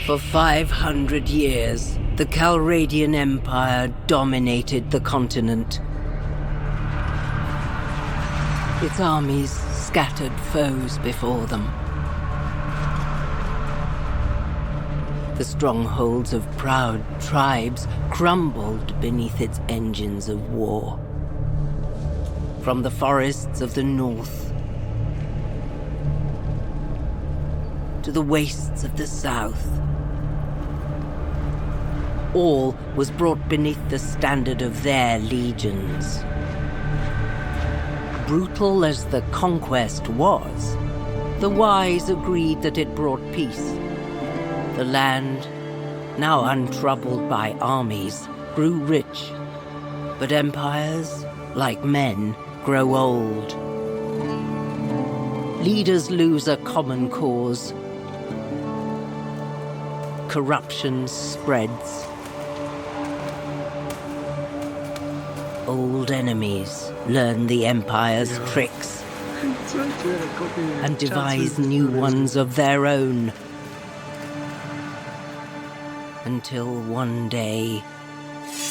For 500 years, the Calradian Empire dominated the continent. Its armies scattered foes before them. The strongholds of proud tribes crumbled beneath its engines of war. From the forests of the north to the wastes of the south, all was brought beneath the standard of their legions. Brutal as the conquest was, the wise agreed that it brought peace. The land, now untroubled by armies, grew rich, but empires, like men, grow old. Leaders lose a common cause. Corruption spreads. Old enemies learn the Empire's tricks and devise new ones of their own. Until one day,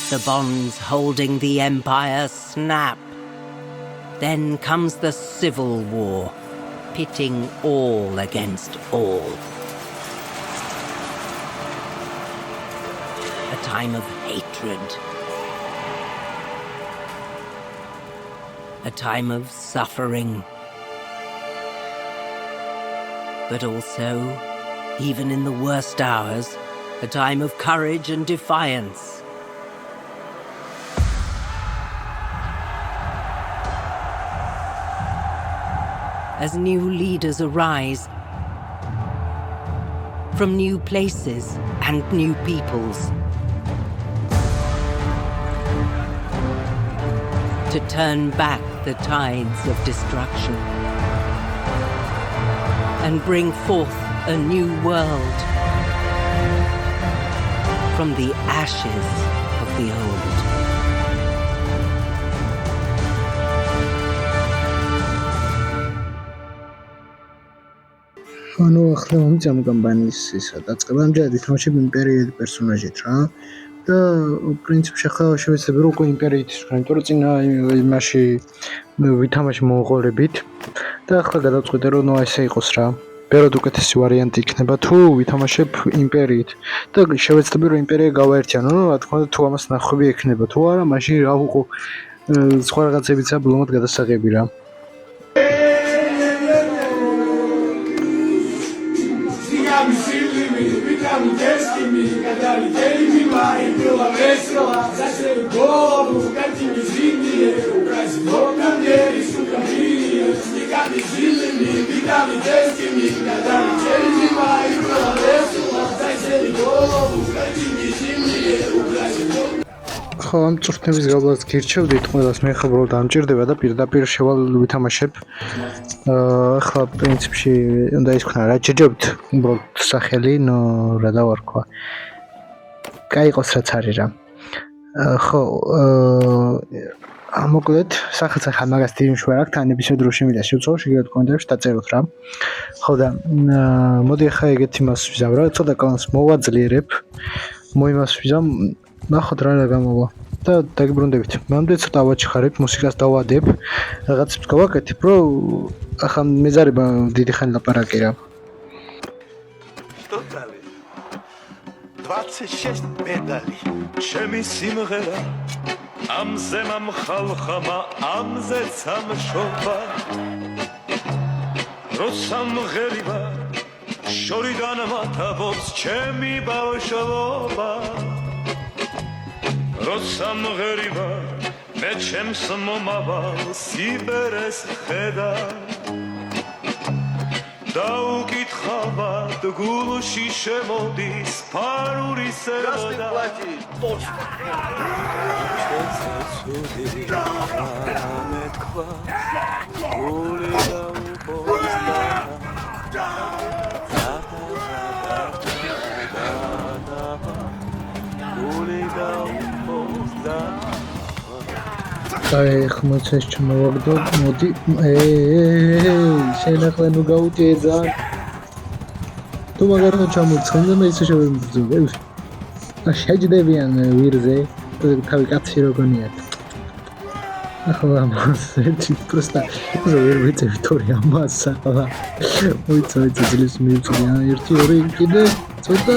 the bonds holding the Empire snap. Then comes the Civil War, pitting all against all. A time of hatred. A time of suffering. But also, even in the worst hours, a time of courage and defiance. As new leaders arise from new places and new peoples, to turn back the tides of destruction and bring forth a new world from the ashes of the old. ანუ ახლა მომწამ კამპანიის ისა დაწყება ამჯერად ვითამაშებ იმპერიელი პერსონაჟით რა და პრინციპში ახლა შევეცდები რომ უკვე იმპერიით ისვრა, იმიტომ რომ წინა იმაში ვითამაში მონღოლებით და ახლა გადავწყვიტე რომ ნუ ესე იყოს რა. ბევრად უკეთესი ვარიანტი იქნება თუ ვითამაშებ იმპერიით და შევეცდები რომ იმპერია გავაერთიანო, რა თქმა უნდა თუ ამას ნახვები ექნება თუ არა, მაშინ რა ვუყო სხვა რაღაცებიცა ბლომად გადასაღები რა. ხო, ამ წვრთნების გავლას გირჩევდით ყველას, მე ხა უბრალოდ ამჭირდება და პირდაპირ შევალ ვითამაშებ. ახლა პრინციპში უნდა ისქნა რა ჯეჯობთ უბრალოდ სახელი, ნუ რა დავარქვა. კაიყოს რაც არის რა. ხო, მოკლედ, სახელმწიფო ახლა მაგას დიმშვ არ აქვს, თან ებისოდ რო შემიძლია შევწოვო, შეგიძლიათ კომენტარებში დაწეროთ რა. ხო და მოდი ახლა ეგეთ იმას ვიზამ რა, ცოტა კანონს მოვაძლიერებ, მოიმას ვიზამ, ნახოთ რა გამოვა. და დაგიბრუნდებით. მამდე ცოტა ავაჩხარებ, მუსიკას დავადებ, რაღაცებს გავაკეთებ, რომ ახლა მეზარება დიდი ხანი ლაპარაკი რა. 26 медали, ჩემი სიმღერა, ამზე მომხალხამა, ამზე სამშობა. როსამღერიბა, შორიდან მათაბობს ჩემი ბავშვობა. როსამღერიბა, მე ჩემს მომავალ სიბერეს ხედა. დაუკითხავად გულში შემოდის ფარული სეროდა აი ხმოცეს ჩამოვაგდო მოდი შენ ახლა ნუ გაუჭიე ძალიან თუ მაგარად ჩამოცხენ და მე ისე შევემბრძოლებ. შეჯდებიან ვირზე, თავი კაცი როგორია. ახლა მას ერთი პროსტა ვერ ვიცი ვიქტორია მას ახლა. მოიწევი ძილის მიიწვია 1-2 კიდე ცოტა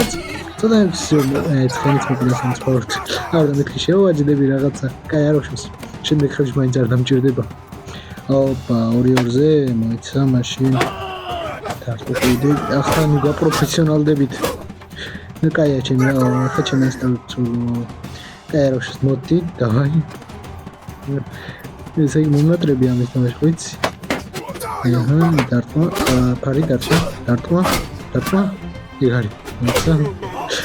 ცხენით მოკიდასან სპორტ. არა მეთქი შევაჯდები რაღაცა. კაი არ ვშოს. შემდეგ ხელში მაინც არ დამჭირდება. ოპა 2-2-ზე მოიცა მაშინ. თარკუდი ახლა ნუ გაპროფესიონალდებით. ნუ კაია ჩემი ახლა ჩემი სტავწუ. კაი არ ვშოს მოდი დავაი. ესე იგი მომნატრები ამის თამაში ვიცი. აჰა დარტყმა ფარი დარტყმა იგარი მოიცა.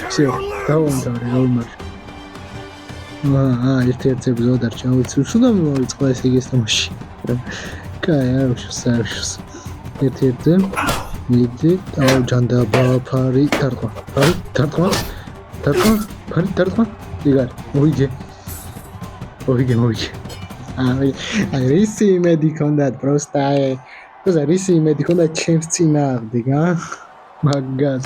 всё დავამთავრე რომარ. ერთ-ერთი ებზო დარჩა ვიცი უსუდა მოვიწყდა ესე იგი ეს თამაში. კაი არ ვშოს. ერთ-ერთი მიდი აუ ჯანდაბა ფარი დარტყმა ფარი დარტყმა იგარი მოვიგე აი რისი იმედი ქონდათ პროსტა რისი იმედი ქონდათ ჩემს წინააღმდეგ მაგას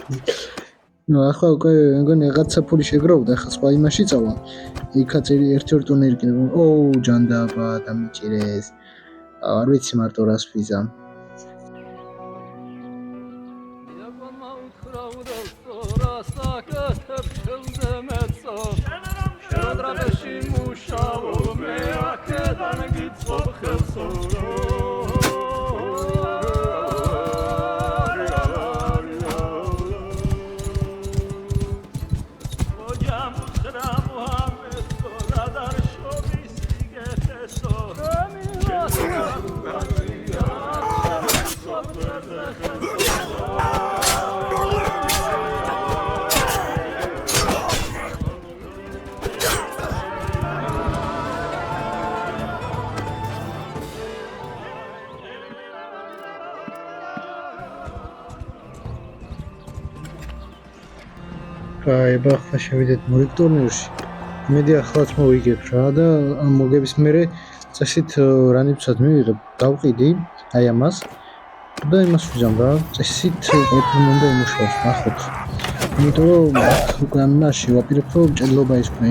ნუ ახლა უკვე მგონი რაღაცა ფული შეგროვდა ახლა სხვა იმაში წავა იქაც ერთ-ერთი ტურნირი კიდე ოუ ჯანდაბა დამიჭირეს არ ვიცი მარტო რას ვიზა აი ახლა შევიდეთ მორიგ ტურნირში. იმედი ახლაც მოვიგებ რა და ამ მოგების მერე წესით რანიბსაც მივიღებ, დავყიდი აი ამას და იმას ვიზამ რა. წესით ყოფილი უნდა იმუშაოს, ნახოთ. იმიტომ რომ უკვე ამაში ვაპირებ რომ ჭედლობა ის თქვა.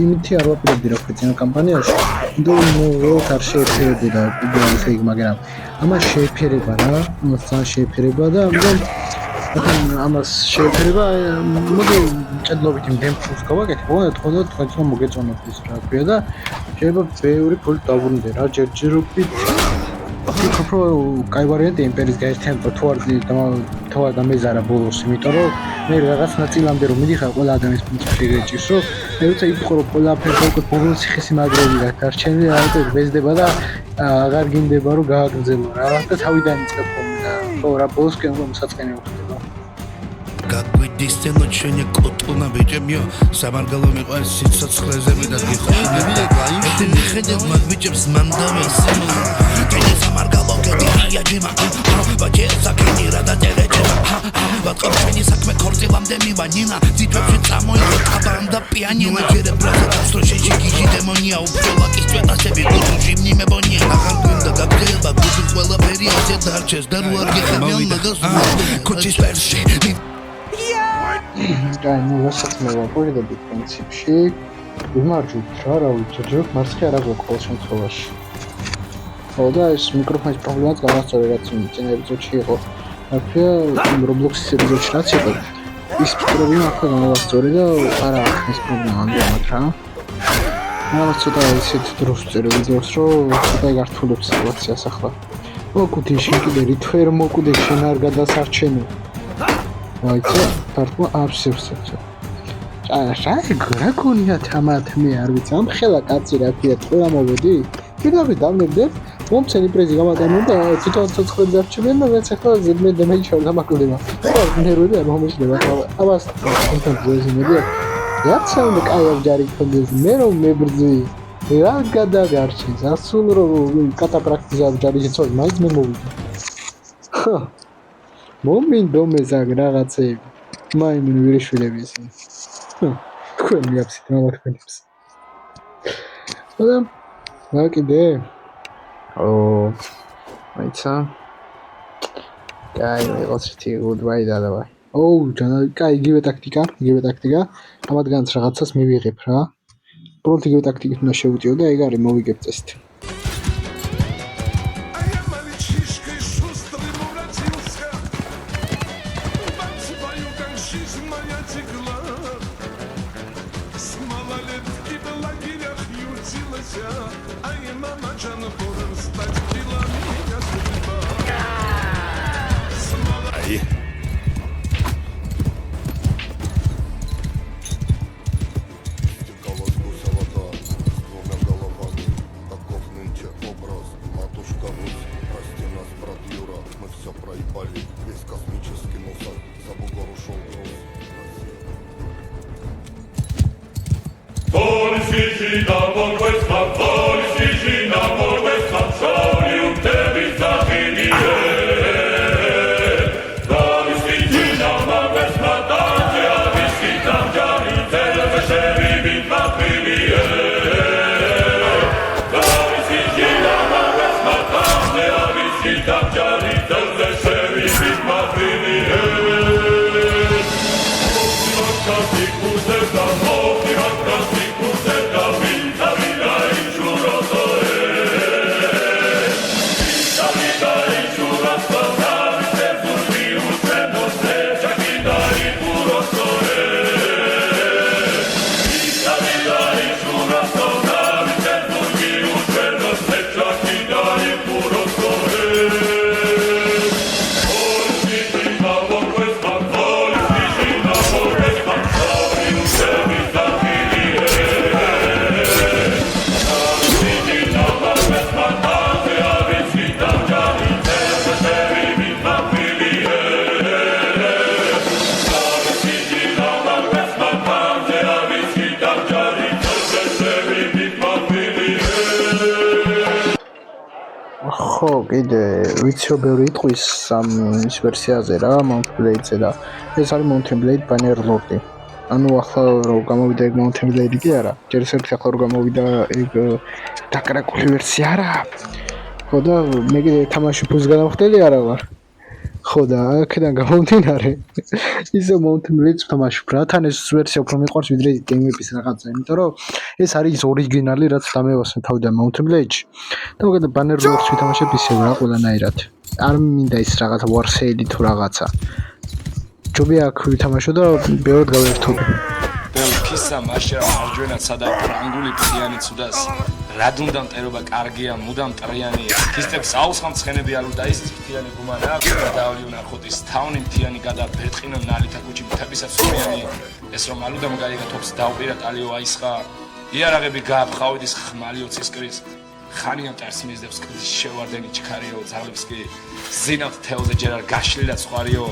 იმითი არ ვაპირებდი რა ქეცენა კამპანიაში. იმიტომ რომ არ შეეფერებდი და კიდე ისე იგი მაგრამ ამას შეეფერება რა. ამას ძალიან შეეფერება და ამიტომ ამას შეეფერება მოდი ჭედლობით იმ დემპლს გავაკეთე. თქო თქვენ მოგეწონათ ის რა ქვია და შეიძლება ბევრი ფული დავბრუნდე რა ჯერჯერობით. ვფიქრობ რომ კაი ვარიანტი იმპერიის გაერთიანება თუ არ თავად დამეზარა ბოლოს, იმიტომ რომ მე რაღაც ნაწილამდე რომ მიდიხარ ყველა ადამიანის პრინციპი რეჭის რომ მე როცა იფიქრო რომ ყველაფერს უკვე ბოლოს ციხესიმაგრეები დარჩენილი რაღაცა ვეზდება და აღარ გინდება რომ გააგრძელო რა და თავიდან იწყებ ხოლმე და ხო რა ბოლოს კი უკვე მოსაწყენი ვხდება. Გაგვიდისცენ ჩვენი კოტონა ბიჭებიო სამარგალო მიყვარს სიცოცხლეზე მიდად გიხარები და მიხედავ მაგ ბიჭებს მანდამეს ჩვენი სამარგალო გედია ჯიმა ბაჭე საკენი რა და დელეჯება ბატკო ჩვენი საქმე ქორწილამდე მივანინა ძიტვებში წამოიღო ტაბან და პიანინა ჯერე ბრაზა დასტროშეში გიჟი დემონია უფროლაკის წვეტასები გუჯი მნიმებონია აღარ გვინდა გაგდება გუჯი ყველაფერი ასე დარჩეს და რო არ გეხებიან მაგას კოჩის პერში Ai, nu lăsați mă apoi de principiu ვიმარჯვებ რა ვიცი მარცხი არ აქვს ყოველ შემთხვევაში. ხო და ეს მიკროფონის პრობლემაც გამასწორე რაც წინა ეპიზოდში იყო. აქია Roblox-ის ეპიზოდში რაც იყო. ის პრობლემა ახლა გამასწორე და არა ეს პრობლემა ამჟამად რა. რაღაც ცოტა ისეთ დროს წერე ვიდეოს რომ ცოტა გართულებს სიტუაციას ახლა. მოკუდი შენ კიდე რითვერ მოკუდე შენ არ გადასარჩენო. Այցը դարձնում աբսուրդը։ Շայ գրակոնիա թամաթ մի արվիցամ խելակացիրա փիետ խլամովդի։ Գիտավի դամնեդե ոնցենի պրեզի գամադանում და ციტոնցოց ხდარჩებენ და ვეც ახლა ზედმე დემეი ჩავდამაკლდება. ხო ნერვები არ მომიშლება. აბას კონტენტზე მედია. რაცა უნდა კაი ჯარი ქონდეს მე რომ მებრძი. რა გადაგარჩენს ასულ რომ კატაპრაქტიზა ჯარი შეცვალ მაინც მე მოვიდა. ხო მომინდომეზაგ რაღაცები მაიმუნ ვირიშვილები ისინი თქვენ მიაფსით რა მოქმედებს და ვაკიდე მაიცა კაი ვიღაცეთი გუდბაი და დავაი კაი, იგივე ტაქტიკა. ამათგანაც რაღაცას მივიღებ რა. უბრალოდ იგივე ტაქტიკით უნდა შევუწიო და ეგ არის მოვიგებ წესით. ხო, კიდე ვიცი რომ ბევრი იტყვის ამ ის ვერსიაზე რა, Mount Blade-ზე და ეს არის Mount Blade Bannerlord-ი. ანუ ახლა რომ გამოვიდა ეგ Mount Blade კი არა, ჯერ ერთი ახლა რომ გამოვიდა ეგ დაკრაკული ვერსია არა. ხო და მე კიდე თამაში ფულს განავხდელი არა ვარ. ხო და აქედან გამომდინარე ისე Mount Blade-ს ვთამაშობ რა, თან ეს ვერსია უფრო მიყვარს ვიდრე Game-ების რაღაცა, იმიტომ რომ ეს არის ის ორიგინალი, რაც დამევასე თავიდან Mount Blade-ში. და მოგდა Bannerlord-ს ვთამაშებ ისევ რა, ყველანაირად. არ მინდა ის რაღაცა War Sale თუ რაღაცა. ჯობია აქ ვითამაშო და ბევრად გავერთობ. ფისა მაშა მარჯვენა სადა ფრანგული ფრიანი ცუდას რად უნდა მტერობა კარგია მუდამ ტრიანია ფისტებს აუსხამ ცხენები არ უნდა ის ფრიანი გუმანა აქვს და დაავლივნა ხოთის თავნი ფრიანი გადაფერტყინა ნალითა კუჩი მთებისაც ფრიანი ეს რომ ალუდამ გაიგათობს დაუპირა ტალიო აისხა იარაღები გააფხავით ის ხმალი ოცისკრის ხანიან ტარს მიზდებს კრის შევარდენი ჩქარიო ძალებს კი ზინავთ თელზე ჯერ არ გაშლილი და სხვარიო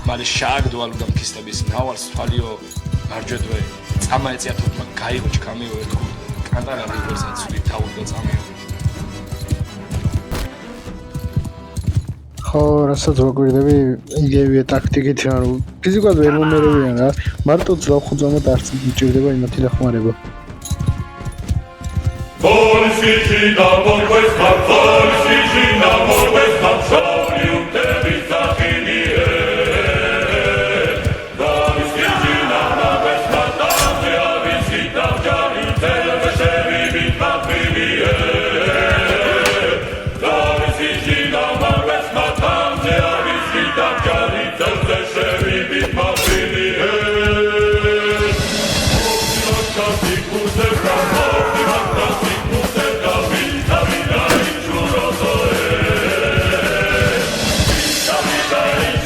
მალე შააგდო ალუდამ ფისტების ნავარს თვალიო მარჯვედვე წამა ეწია თქმა გაიგო ჩქამიო ერთხო კანტარა რიგორსაც ვი თავდა წამიო ხო რასაც ვაგვირდები იგივე ტაქტიკით ანუ ფიზიკურად ვერ მომერებიან რა მარტო ძლავხუძამოდ არც მიჭირდება იმათი დახმარება Polski da Polska Polski da Polska Soliu tebi zahinie Polski na Polska tam ja wiski tam jari tebe shevi bit papilie Polski na Polska tam ja wiski tam jari tebe shevi bit papilie Polski kuze bravo Sorry.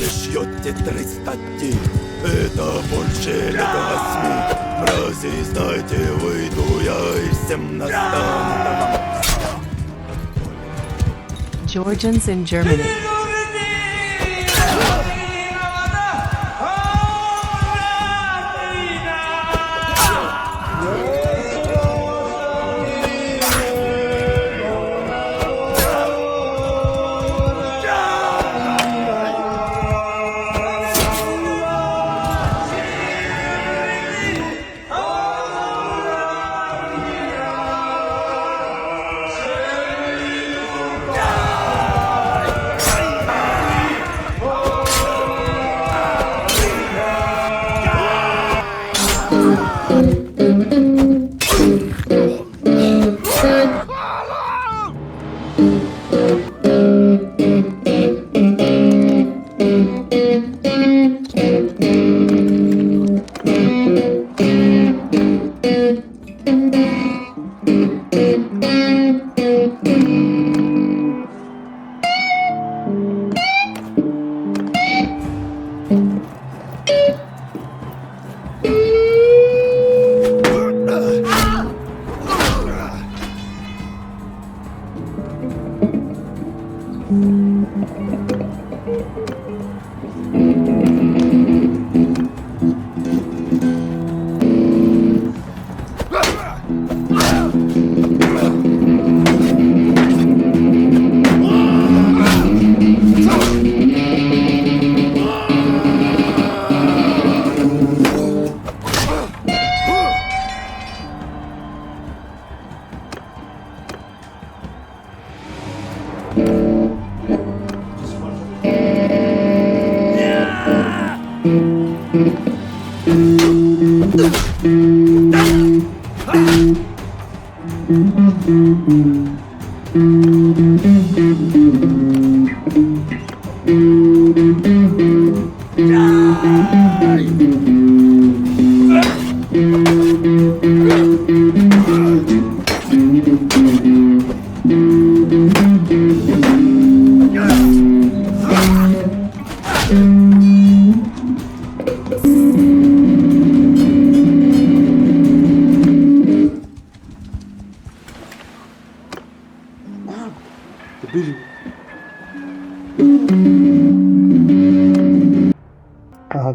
Счете 300. Это больше не даст мне. Мрази, знаете, выйду я и всем настану. Georgians in Germany.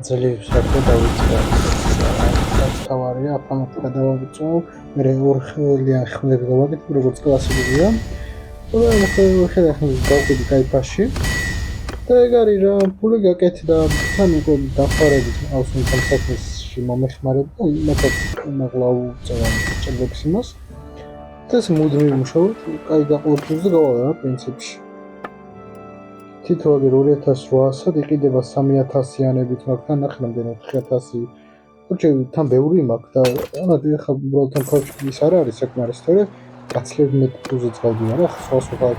ძლიერს რა დავიწყე. თავარია, აფამათ გადავაწვო, მე ორ ხელიან ხმლები გავაკეთე, როგორც კლასიკურია. ყველა ხელახმლები გავყიდი кайფაში. და ეგ არის რა, ფული გაკეთდა, თან უკვე დახარებით ავსუმთან საქმეში მომეხმარება, მეტად მაღლა უწევ ჭრებს იმას. და ეს მუდმივი მუშაობ, კაი გაყოლებს და გავალ რა პრინციპში. თითო აგერ 2800-ად იყიდება 3000-იანებით, მაგთან ნახე რამდენი 4000. ხოჭე თან ბევრი მაქვს და ახლა უბრალოდ თან თავში ის არ არის საკმარისი, თორე გაცლებ მე ფულზეც გავდივარ რა, სხვა